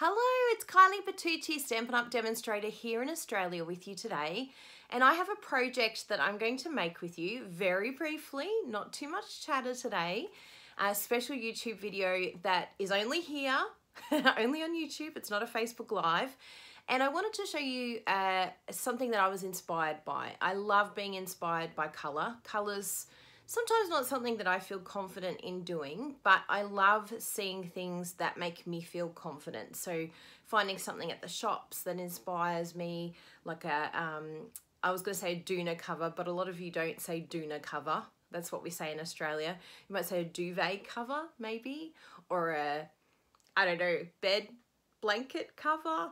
Hello, it's Kylie Bertucci, Stampin' Up demonstrator here in Australia with you today. And I have a project that I'm going to make with you very briefly, not too much chatter today. A special YouTube video that is only here, only on YouTube, it's not a Facebook Live. And I wanted to show you something that I was inspired by. I love being inspired by colour. Colour's sometimes not something that I feel confident in doing, but I love seeing things that make me feel confident. So finding something at the shops that inspires me, like I was going to say a doona cover, but a lot of you don't say doona cover. That's what we say in Australia. You might say a duvet cover, maybe, or a, I don't know, bed blanket cover.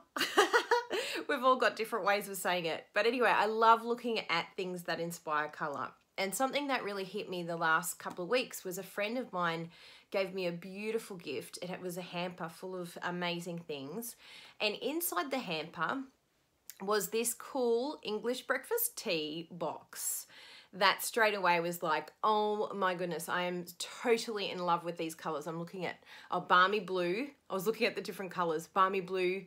We've all got different ways of saying it. But anyway, I love looking at things that inspire colour. And something that really hit me the last couple of weeks was a friend of mine gave me a beautiful gift. It was a hamper full of amazing things. And inside the hamper was this cool English breakfast tea box that straight away was like, oh my goodness, I am totally in love with these colors. I'm looking at Balmy Blue. I was looking at the different colors. Balmy Blue,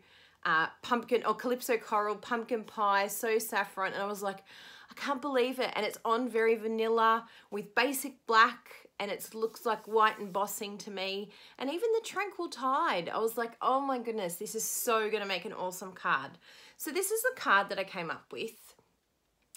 pumpkin, or Calypso Coral, pumpkin pie, so saffron. And I was like, I can't believe it. And it's on very vanilla with basic black, and it looks like white embossing to me. And even the Tranquil Tide, I was like, oh my goodness, this is so gonna make an awesome card. So this is the card that I came up with,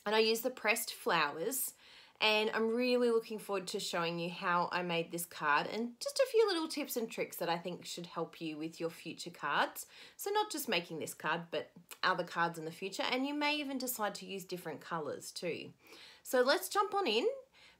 and I used the pressed flowers, and I'm really looking forward to showing you how I made this card and just a few little tips and tricks that I think should help you with your future cards. So not just making this card, but other cards in the future, and you may even decide to use different colors too. So let's jump on in.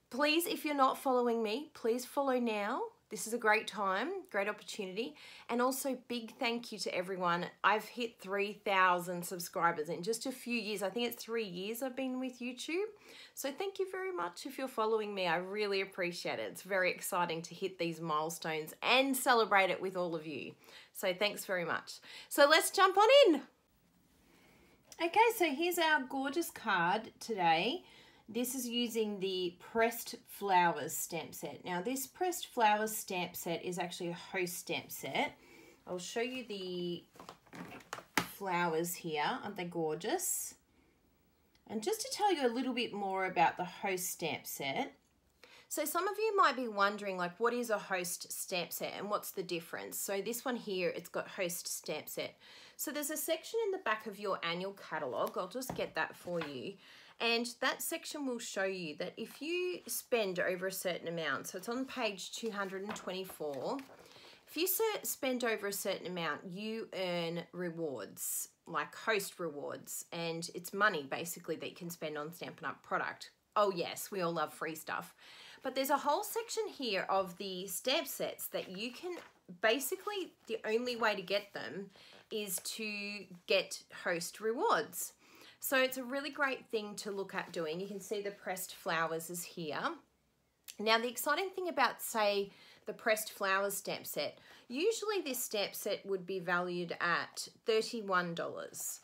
Please, if you're not following me, please follow now. This is a great time, great opportunity. And also big thank you to everyone. I've hit 3,000 subscribers in just a few years. I think it's 3 years I've been with YouTube. So thank you very much if you're following me. I really appreciate it. It's very exciting to hit these milestones and celebrate it with all of you. So thanks very much. So let's jump on in. Okay, so here's our gorgeous card today. This is using the Pressed Flowers stamp set. Now this Pressed Flowers stamp set is actually a host stamp set. I'll show you the flowers here. Aren't they gorgeous? And just to tell you a little bit more about the host stamp set. So some of you might be wondering, like, what is a host stamp set and what's the difference? So this one here, it's got host stamp set. So there's a section in the back of your annual catalogue. I'll just get that for you. And that section will show you that if you spend over a certain amount, so it's on page 224, if you spend over a certain amount, you earn rewards, like host rewards, and it's money basically that you can spend on Stampin' Up product. Oh yes, we all love free stuff. But there's a whole section here of the stamp sets that you can, basically the only way to get them is to get host rewards. So it's a really great thing to look at doing. You can see the pressed flowers is here. Now the exciting thing about, say, the pressed flowers stamp set, usually this stamp set would be valued at $31.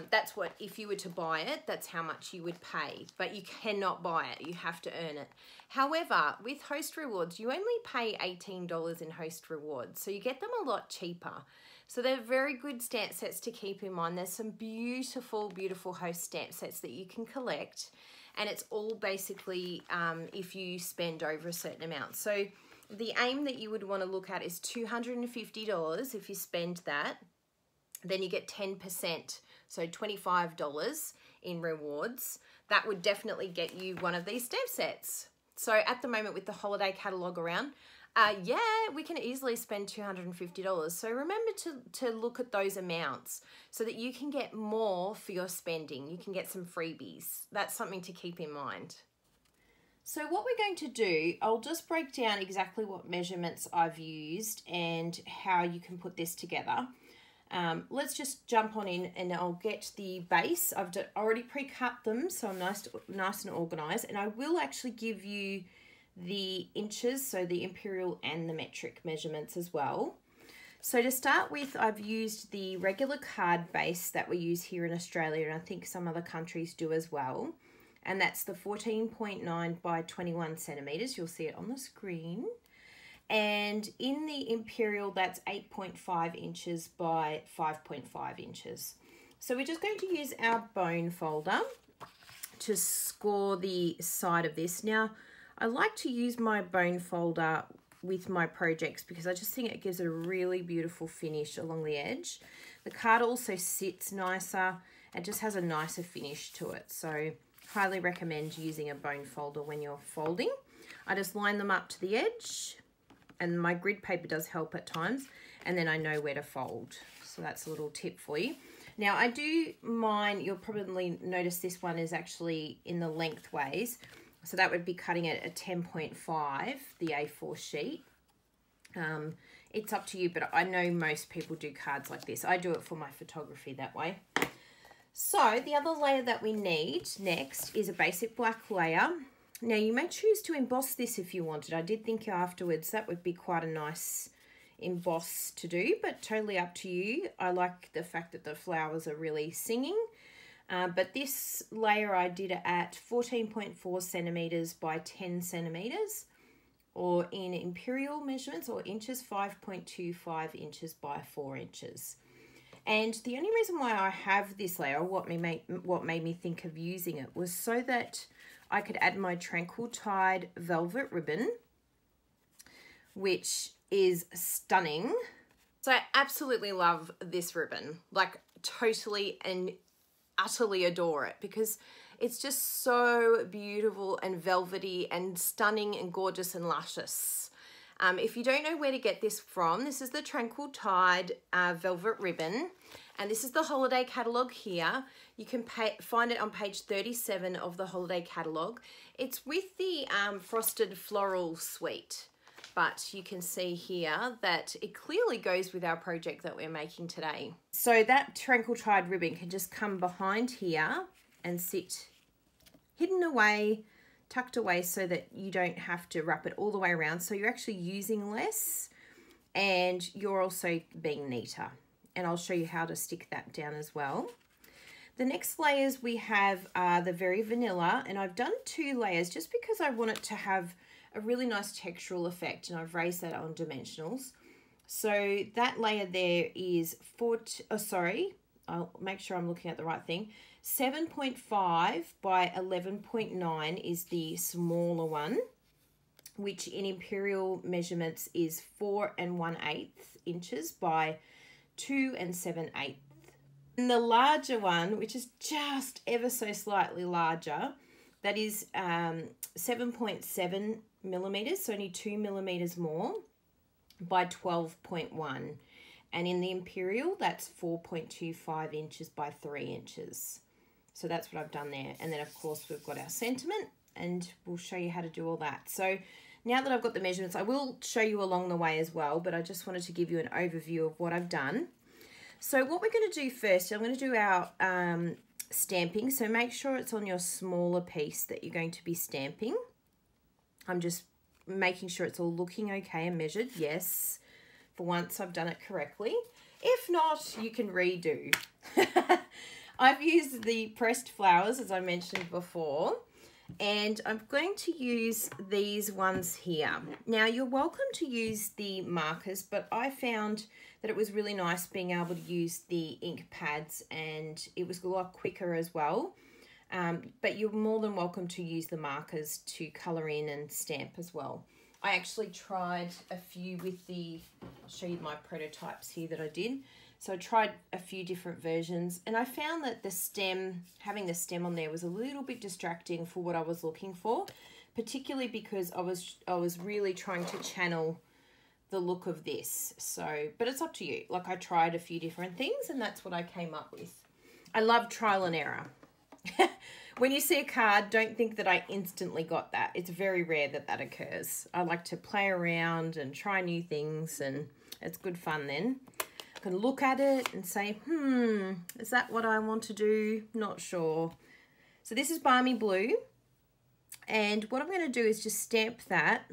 That's what, if you were to buy it, that's how much you would pay, but you cannot buy it, you have to earn it. However, with host rewards, you only pay $18 in host rewards, so you get them a lot cheaper. So they're very good stamp sets to keep in mind. There's some beautiful, beautiful host stamp sets that you can collect, and it's all basically if you spend over a certain amount. So the aim that you would want to look at is $250. If you spend that, then you get 10%, so $25 in rewards. That would definitely get you one of these stamp sets. So at the moment with the holiday catalogue around, yeah, we can easily spend $250. So remember to look at those amounts so that you can get more for your spending. You can get some freebies. That's something to keep in mind. So what we're going to do, I'll just break down exactly what measurements I've used and how you can put this together. Let's just jump on in and I'll get the base. I've already pre-cut them, so I'm nice and organized, and I will actually give you the inches, so the imperial and the metric measurements as well. So to start with, I've used the regular card base that we use here in Australia, and I think some other countries do as well. And that's the 14.9 by 21 centimeters. You'll see it on the screen. And in the Imperial, that's 8.5 inches by 5.5 inches. So we're just going to use our bone folder to score the side of this. Now, I like to use my bone folder with my projects because I just think it gives a really beautiful finish along the edge. The card also sits nicer and just has a nicer finish to it. So highly recommend using a bone folder when you're folding. I just line them up to the edge, and my grid paper does help at times, and then I know where to fold. So that's a little tip for you. Now I do mine, you'll probably notice this one is actually in the lengthways. So that would be cutting it at 10.5, the A4 sheet. It's up to you, but I know most people do cards like this. I do it for my photography that way. So the other layer that we need next is a basic black layer. Now you may choose to emboss this if you wanted. I did think afterwards that would be quite a nice emboss to do, but totally up to you. I like the fact that the flowers are really singing. But this layer I did at 14.4 centimeters by 10 centimeters, or in imperial measurements or inches, 5.25 inches by 4 inches. And the only reason why I have this layer, what made me think of using it, was so that I could add my Tranquil Tide velvet ribbon, which is stunning. So I absolutely love this ribbon, like totally and utterly adore it, because it's just so beautiful and velvety and stunning and gorgeous and luscious. If you don't know where to get this from, this is the Tranquil Tide velvet ribbon, and this is the holiday catalogue here. You can find it on page 37 of the holiday catalogue. It's with the frosted floral suite, but you can see here that it clearly goes with our project that we're making today. So that Tranquil Tide ribbon can just come behind here and sit hidden away, tucked away, so that you don't have to wrap it all the way around. So you're actually using less and you're also being neater. And I'll show you how to stick that down as well. The next layers we have are the Very Vanilla, and I've done 2 layers just because I want it to have a really nice textural effect, and I've raised that on dimensionals. So that layer there is I'll make sure I'm looking at the right thing. 7.5 by 11.9 is the smaller one, which in imperial measurements is 4 1/8 inches by 2 7/8. And the larger one, which is just ever so slightly larger, that is 7.7 millimeters, so only 2 millimeters more, by 12.1. And in the imperial, that's 4.25 inches by 3 inches. So that's what I've done there. And then of course we've got our sentiment, and we'll show you how to do all that. So now that I've got the measurements, I will show you along the way as well, but I just wanted to give you an overview of what I've done. So what we're going to do first, I'm going to do our stamping. So make sure it's on your smaller piece that you're going to be stamping. I'm just making sure it's all looking okay and measured. Yes, for once I've done it correctly. If not, you can redo. I've used the pressed flowers, as I mentioned before, and I'm going to use these ones here. Now, you're welcome to use the markers, but I found that it was really nice being able to use the ink pads, and it was a lot quicker as well. But you're more than welcome to use the markers to colour in and stamp as well. I actually tried a few with the, I'll show you my prototypes here that I did. So I tried a few different versions, and I found that the stem, having the stem on there was a little bit distracting for what I was looking for, particularly because I was really trying to channel the look of this. So, but it's up to you. Like, I tried a few different things, and that's what I came up with. I love trial and error. When you see a card, don't think that I instantly got that. It's very rare that that occurs. I like to play around and try new things, and it's good fun then. I can look at it and say, is that what I want to do? Not sure. So this is Balmy Blue, and what I'm going to do is just stamp that,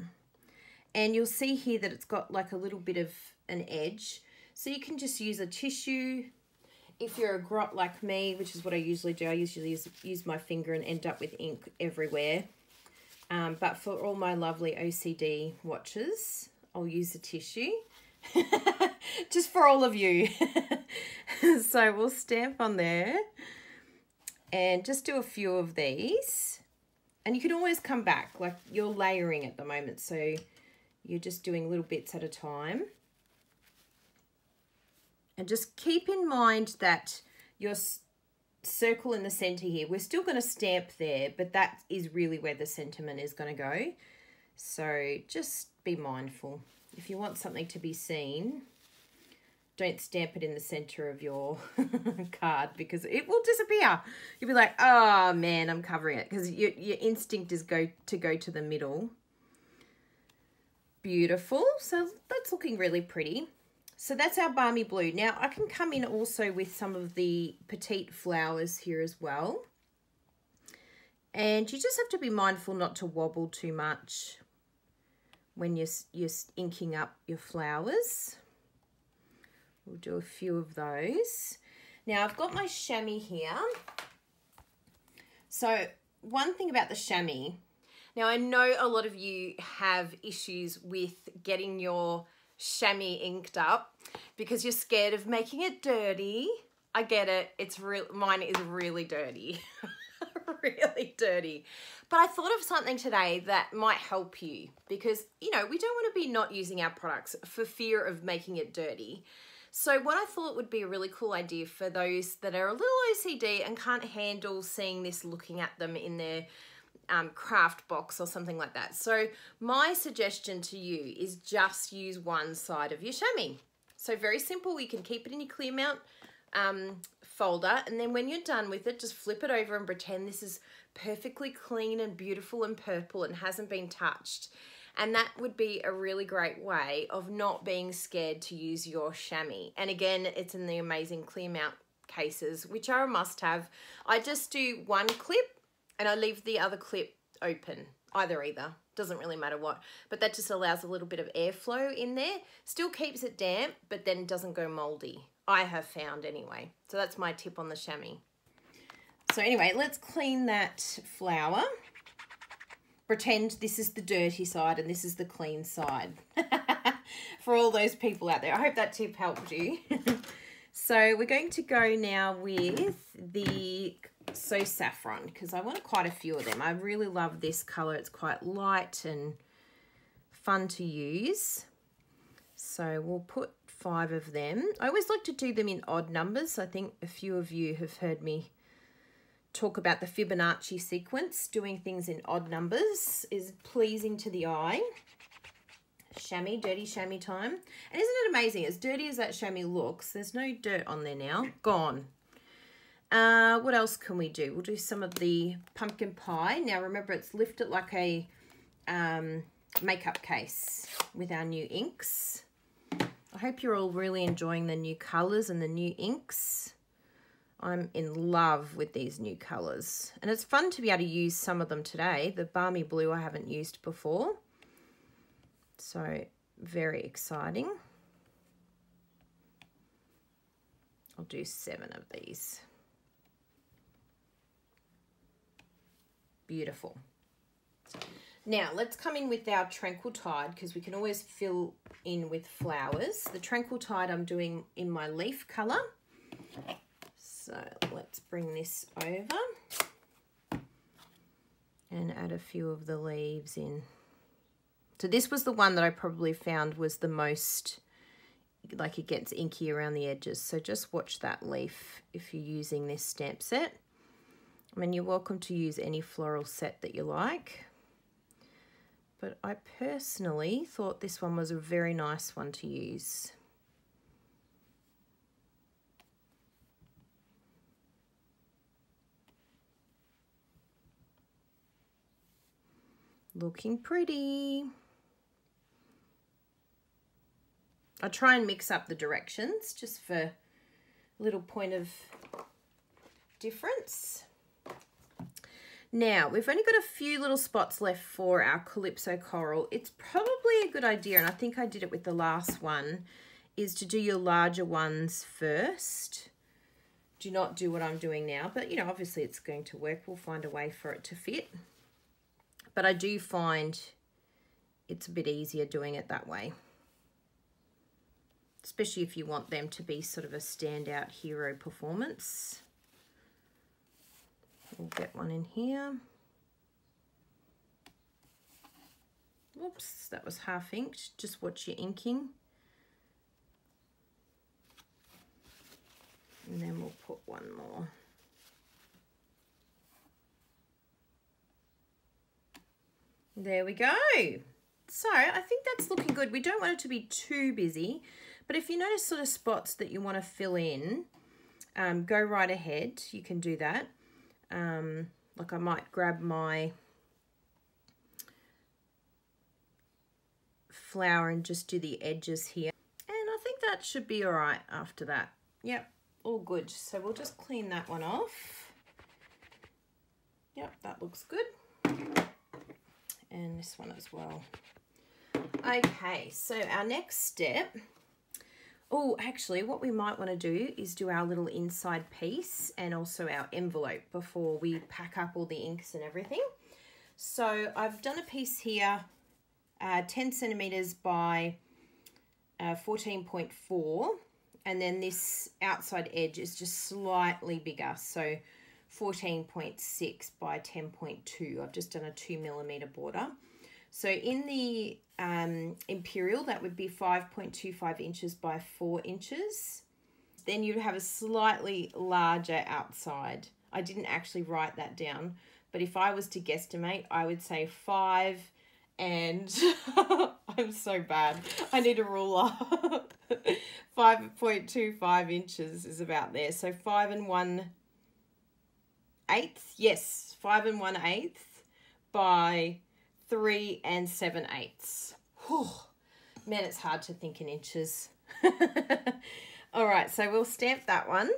and you'll see here that it's got like a little bit of an edge. So you can just use a tissue. If you're a grot like me, which is what I usually do, I usually use my finger and end up with ink everywhere. But for all my lovely OCD watchers, I'll use a tissue just for all of you. So we'll stamp on there and just do a few of these. And you can always come back, like you're layering at the moment, so you're just doing little bits at a time. And just keep in mind that your circle in the center here, we're still going to stamp there, but that is really where the sentiment is going to go. So just be mindful. If you want something to be seen, don't stamp it in the center of your card because it will disappear. You'll be like, oh man, I'm covering it, because your instinct is to go to the middle. Beautiful. So that's looking really pretty. So that's our Balmy Blue. Now I can come in also with some of the petite flowers here as well. And you just have to be mindful not to wobble too much when you're inking up your flowers. We'll do a few of those. Now I've got my chamois here. So one thing about the chamois, now I know a lot of you have issues with getting your chamois inked up because you're scared of making it dirty. I get it. It's real. Mine is really dirty. Really dirty. But I thought of something today that might help you because, you know, we don't want to be not using our products for fear of making it dirty. So what I thought would be a really cool idea for those that are a little OCD and can't handle seeing this looking at them in their craft box or something like that. So my suggestion to you is just use one side of your chamois. So very simple. You can keep it in your clear mount folder, and then when you're done with it, just flip it over and pretend this is perfectly clean and beautiful and purple and hasn't been touched. And that would be a really great way of not being scared to use your chamois. And again, it's in the amazing clear mount cases, which are a must-have. I just do one clip and I leave the other clip open, either, doesn't really matter what, but that just allows a little bit of airflow in there. Still keeps it damp, but then doesn't go moldy, I have found anyway. So that's my tip on the chamois. So anyway, let's clean that flower. Pretend this is the dirty side and this is the clean side for all those people out there. I hope that tip helped you. So we're going to go now with the So Saffron, because I want quite a few of them. I really love this color. It's quite light and fun to use. So we'll put 5 of them. I always like to do them in odd numbers. I think a few of you have heard me talk about the Fibonacci sequence. Doing things in odd numbers is pleasing to the eye. Chamois, dirty chamois time. And isn't it amazing? As dirty as that chamois looks, there's no dirt on there now. Gone. What else can we do? We'll do some of the pumpkin pie. Now remember, it's lifted like a makeup case with our new inks. I hope you're all really enjoying the new colors and the new inks. I'm in love with these new colors, and it's fun to be able to use some of them today. The Balmy Blue I haven't used before, so very exciting. I'll do 7 of these. Beautiful. Now let's come in with our Tranquil Tide, because we can always fill in with flowers. The Tranquil Tide I'm doing in my leaf color. So let's bring this over and add a few of the leaves in. So this was the one that I probably found was the most, like, it gets inky around the edges. So just watch that leaf if you're using this stamp set. I mean, you're welcome to use any floral set that you like. But I personally thought this one was a very nice one to use. Looking pretty. I try and mix up the directions just for a little point of difference. Now, we've only got a few little spots left for our Calypso Coral. It's probably a good idea, and I think I did it with the last one, is to do your larger ones first. Do not do what I'm doing now, but, you know, obviously it's going to work. We'll find a way for it to fit. But I do find it's a bit easier doing it that way. especially if you want them to be sort of a standout hero performance. We'll get one in here. Whoops, that was half inked. Just watch your inking. And then we'll put one more. There we go. So I think that's looking good. We don't want it to be too busy, but if you notice sort of spots that you want to fill in, go right ahead. You can do that. Like I might grab my flower and just do the edges here. And I think that should be all right after that. Yep, all good. So we'll just clean that one off. Yep, that looks good. And this one as well. Okay, so our next step, oh, actually what we might want to do is do our little inside piece and also our envelope before we pack up all the inks and everything. So I've done a piece here, 10 centimeters by 14.4, and then this outside edge is just slightly bigger, so 14.6 by 10.2. I've just done a 2 millimeter border. So in the imperial, that would be 5.25 inches by 4 inches. Then you'd have a slightly larger outside. I didn't actually write that down, but if I was to guesstimate, I would say 5 and I'm so bad. I need a ruler. 5.25 inches is about there. So 5 1/8. Yes, 5 1/8 by 3 7/8. Whew. Man, it's hard to think in inches. All right, so we'll stamp that one.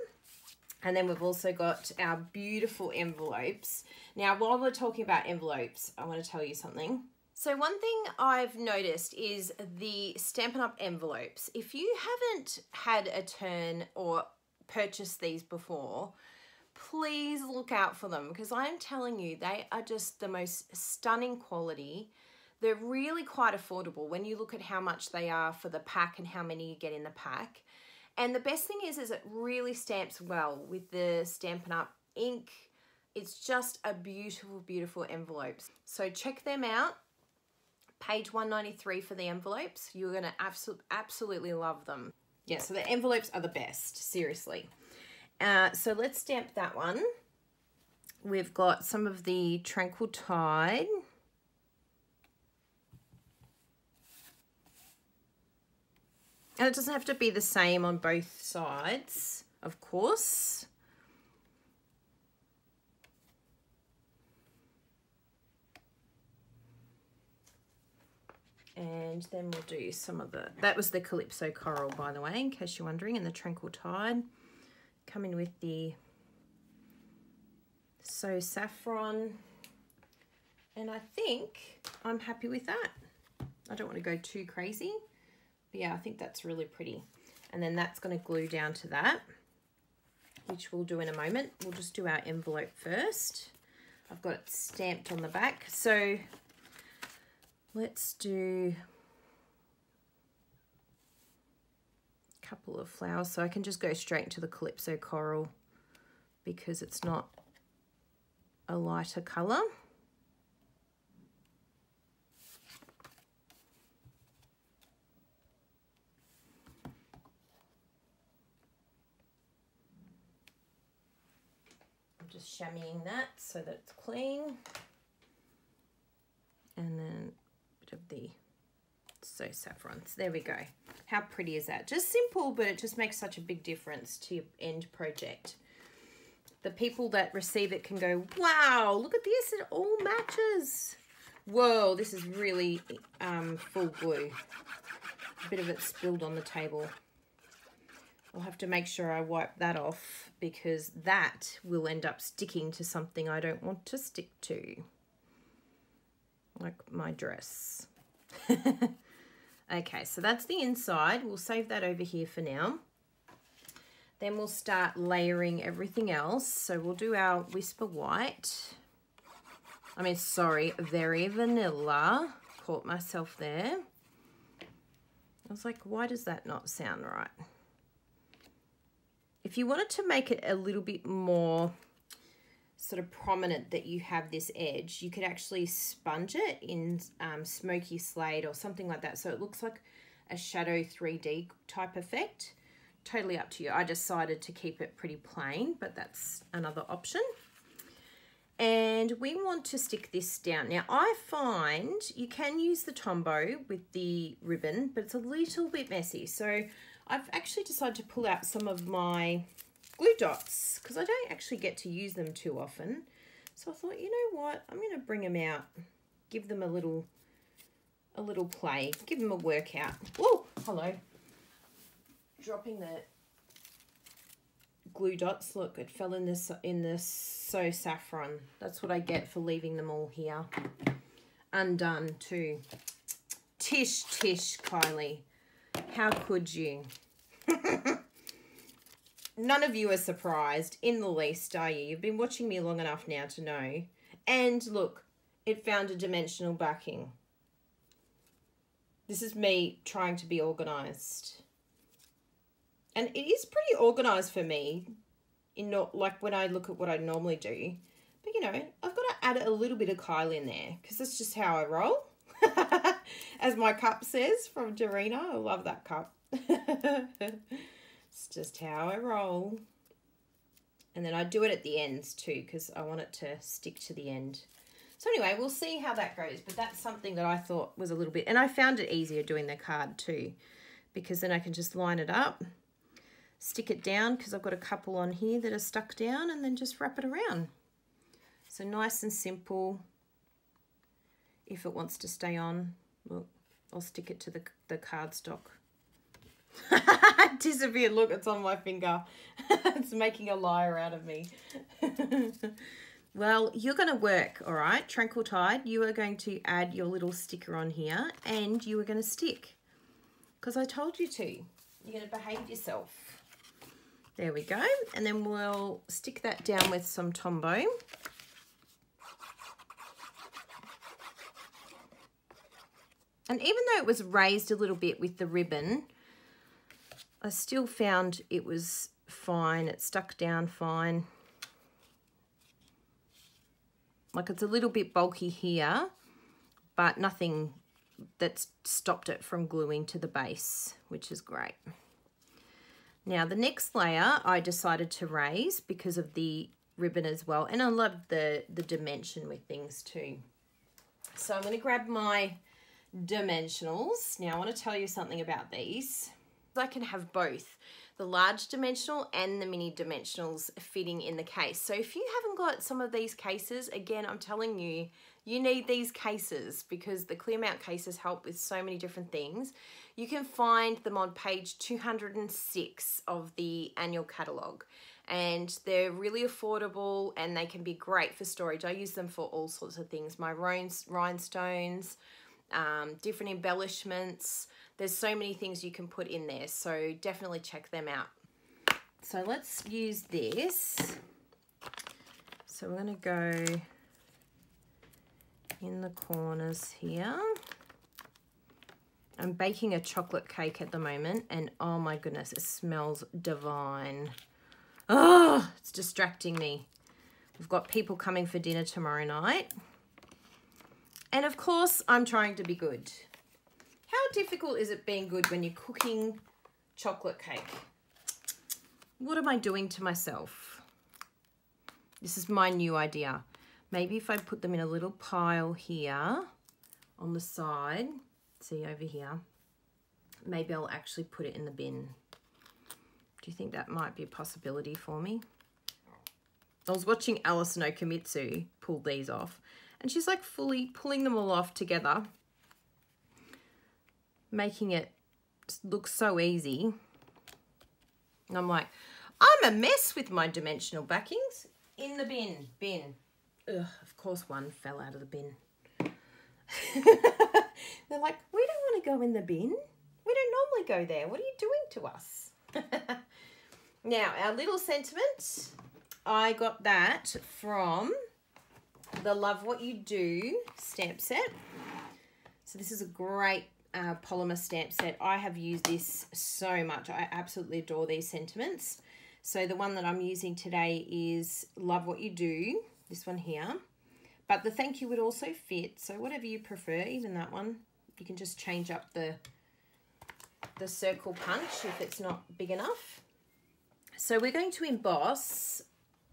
And then we've also got our beautiful envelopes. Now, while we're talking about envelopes, I want to tell you something. So one thing I've noticed is the Stampin' Up! Envelopes. If you haven't had a turn or purchased these before, please look out for them, because I'm telling you, they are just the most stunning quality. They're really quite affordable when you look at how much they are for the pack and how many you get in the pack. And the best thing is it really stamps well with the Stampin' Up! Ink. It's just a beautiful, beautiful envelope. So check them out. Page 193 for the envelopes. You're going to absolutely love them. Yeah, so the envelopes are the best, seriously. So let's stamp that one. We've got some of the Tranquil Tide. And it doesn't have to be the same on both sides, of course. And then we'll do some of the, that was the Calypso Coral, by the way, in case you're wondering, and the Tranquil Tide. Coming with the So Saffron. And I think I'm happy with that. I don't want to go too crazy. But yeah, I think that's really pretty. And then that's going to glue down to that, which we'll do in a moment. We'll just do our envelope first. I've got it stamped on the back. So let's do a couple of flowers. So I can just go straight into the Calypso Coral because it's not a lighter colour. Just chamoising that so that it's clean. And then a bit of the So Saffron. So there we go. How pretty is that? Just simple, but it just makes such a big difference to your end project. The people that receive it can go, wow, look at this, it all matches. Whoa, this is really full glue. A bit of it spilled on the table. I'll have to make sure I wipe that off because that will end up sticking to something I don't want to stick to. Like my dress. Okay, so that's the inside. We'll save that over here for now. Then we'll start layering everything else. So we'll do our Whisper White. I mean, sorry, Very Vanilla. Caught myself there. I was like, why does that not sound right? If you wanted to make it a little bit more sort of prominent that you have this edge, you could actually sponge it in smoky slate or something like that, so it looks like a shadow 3D type effect. Totally up to you. I decided to keep it pretty plain, but that's another option. And we want to stick this down. Now, I find you can use the Tombow with the ribbon, but it's a little bit messy. So I've actually decided to pull out some of my glue dots because I don't actually get to use them too often. So I thought, you know what? I'm going to bring them out, give them a little play, give them a workout. Whoa, hello. Dropping the glue dots. Look, it fell in this So Saffron. That's what I get for leaving them all here undone too. Tish, Kylie, how could you? None of you are surprised in the least, are you? You've been watching me long enough now to know. And look, it found a dimensional backing. This is me trying to be organized. And it is pretty organized for me, like when I look at what I normally do. But, you know, I've got to add a little bit of Kylie in there because that's just how I roll. As my cup says from Dorina. I love that cup. It's just how I roll. And then I do it at the ends too because I want it to stick to the end. So anyway, we'll see how that goes. But that's something that I thought was a little bit... And I found it easier doing the card too because then I can just line it up, stick it down because I've got a couple on here that are stuck down, and then just wrap it around. So nice and simple. If it wants to stay on, look, I'll stick it to the cardstock. It disappeared. Look, it's on my finger. It's making a liar out of me. Well, you're going to work, all right? Tranquil Tide, you are going to add your little sticker on here and you are going to stick because I told you to. You're going to behave yourself. There we go. And then we'll stick that down with some Tombow. And even though it was raised a little bit with the ribbon, I still found it was fine. It stuck down fine. Like it's a little bit bulky here, but nothing that's stopped it from gluing to the base, which is great. Now the next layer I decided to raise because of the ribbon as well. And I love the dimension with things too. So I'm going to grab my dimensionals. Now I want to tell you something about these. I can have both the large dimensional and the mini dimensionals fitting in the case. So if you haven't got some of these cases, again, I'm telling you, you need these cases because the clear mount cases help with so many different things. You can find them on page 206 of the annual catalogue, and they're really affordable and they can be great for storage. I use them for all sorts of things, my rhinestones, different embellishments. There's so many things you can put in there, so definitely check them out. So let's use this. So we're going to go in the corners here. I'm baking a chocolate cake at the moment, and oh my goodness, it smells divine. Oh, it's distracting me. We've got people coming for dinner tomorrow night. And of course, I'm trying to be good. How difficult is it being good when you're cooking chocolate cake? What am I doing to myself? This is my new idea. Maybe if I put them in a little pile here on the side, see over here, maybe I'll actually put it in the bin. Do you think that might be a possibility for me? I was watching Alison Okamitsu pull these off, and she's like fully pulling them all off together, making it look so easy. And I'm like, I'm a mess with my dimensional backings. In the bin. Ugh, of course one fell out of the bin. They're like, we don't want to go in the bin. We don't normally go there. What are you doing to us? Now, our little sentiment, I got that from the Love What You Do stamp set. So this is a great polymer stamp set. I have used this so much. I absolutely adore these sentiments. So the one that I'm using today is Love What You Do, this one here. But the thank you would also fit, so whatever you prefer, even that one. You can just change up the circle punch if it's not big enough. So we're going to emboss.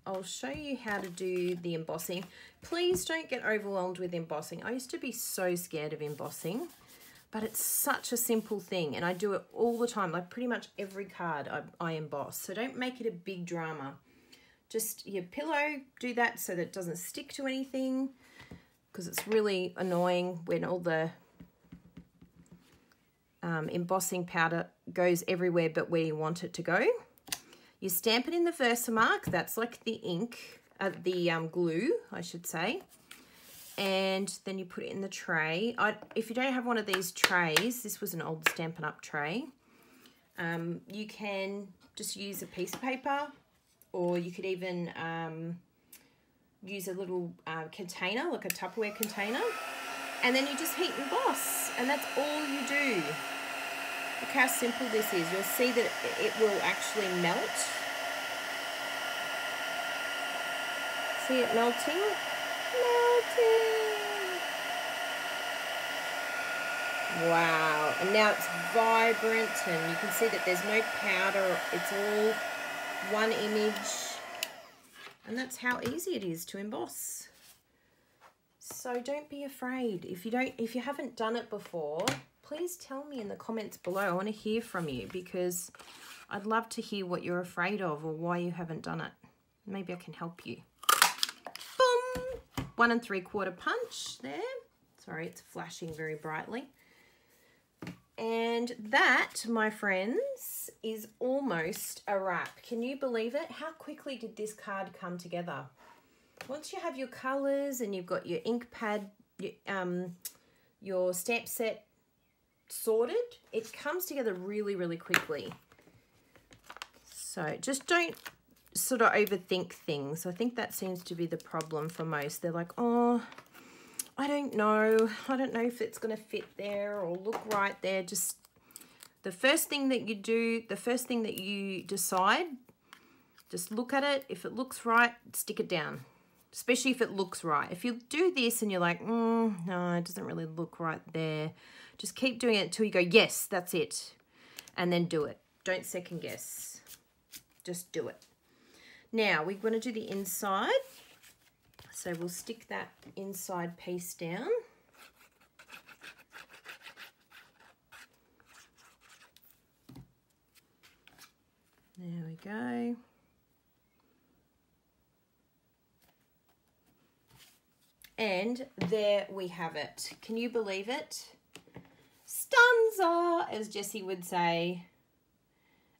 I'll show you how to do the embossing. Please don't get overwhelmed with embossing. I used to be so scared of embossing, but it's such a simple thing, and I do it all the time. Like pretty much every card I emboss. So don't make it a big drama. Just your pillow, do that so that it doesn't stick to anything, because it's really annoying when all the embossing powder goes everywhere but where you want it to go. You stamp it in the Versamark, that's like the ink, the glue, I should say. And then you put it in the tray. If you don't have one of these trays, this was an old Stampin' Up tray, you can just use a piece of paper, or you could even use a little container, like a Tupperware container, and then you just heat and emboss, and that's all you do. Look how simple this is. You'll see that it will actually melt. See it melting? Melting! Wow, and now it's vibrant, and you can see that there's no powder. It's all one image, and that's how easy it is to emboss. So don't be afraid. If you haven't done it before, please tell me in the comments below. I want to hear from you, because I'd love to hear what you're afraid of or why you haven't done it. Maybe I can help you. Boom! 1 3/4 punch there. Sorry, it's flashing very brightly. And that, my friends, is almost a wrap. Can you believe it? How quickly did this card come together? Once you have your colours and you've got your ink pad, your stamp set sorted, it comes together really, really quickly. So just don't sort of overthink things. I think that seems to be the problem for most. They're like, oh, I don't know if it's going to fit there or look right there. Just the first thing that you do, the first thing that you decide, just look at it. If it looks right, stick it down, especially if it looks right. If you do this and you're like, no, it doesn't really look right there, just keep doing it until you go, yes, that's it, and then do it. Don't second guess, just do it. Now we're going to do the inside. So we'll stick that inside piece down. There we go. And there we have it. Can you believe it? Stunza, as Jessie would say.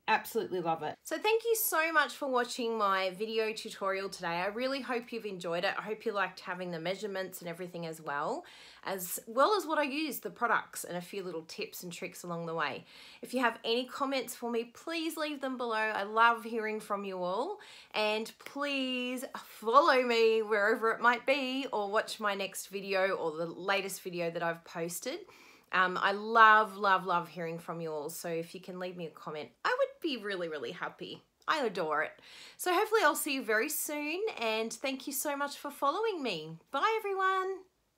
Absolutely love it. So thank you so much for watching my video tutorial today. I really hope you've enjoyed it. I hope you liked having the measurements and everything as well as what I use, the products, and a few little tips and tricks along the way. If you have any comments for me, please leave them below. I love hearing from you all, and please follow me wherever it might be, or watch my next video or the latest video that I've posted. I love hearing from you all, so if you can leave me a comment, I would be really, really happy. I adore it. So hopefully I'll see you very soon, and thank you so much for following me. Bye everyone.